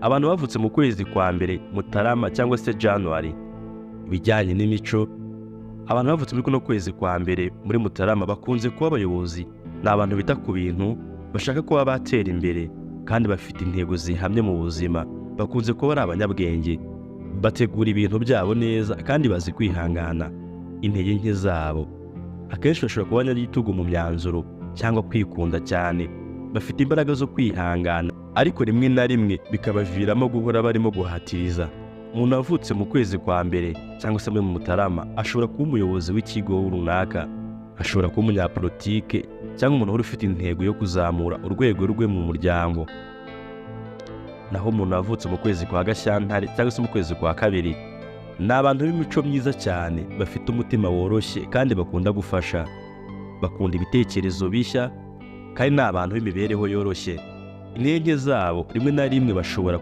Abantu bavutse mu kwezi kwa mbere Mutarama cyangwa se January, ibijyanye n'imico, abantu bavutse muri kuno kwezi kwa mbere muri Mutarama bakunze kuba abayobozi. Ni abantu bita ku bintu, bashaka kuba batera imbere kandi bafite intego zihamye mu buzima. Bakunze kuba ari abanyabwenge, bategura ibintu byabo neza kandi bazi kwihangana intege nke zabo. Akenshi bashobora kuba abanyagitugu mu myanzuro cyangwa kwikunda cyane. Bafite imbaraga zo kwihangana, ariko rimwe na rimwe bikabaviramo guhora barimo guhatiriza. Umuntu wavutse mu kwezi kwa mbere cyangwa se muri Mutarama ashobora kuba umuyobozi w'ikigo runaka, ashobora kuba umunyapolitike cyangwa umuntu wari ufite intego yo kuzamura urwego rwe mu muryango. Naho umuntu wavutse mu kwezi kwa Gashyantare cyangwa se mu kwezi kwa kabiri, ni abantu b'imico myiza cyane, bafite umutima woroshye kandi bakunda gufasha. Bakunda ibitekerezo bishya kandi ni abantu b'imibereho yoroshye. Intege zabo rimwe na rimwe bashobora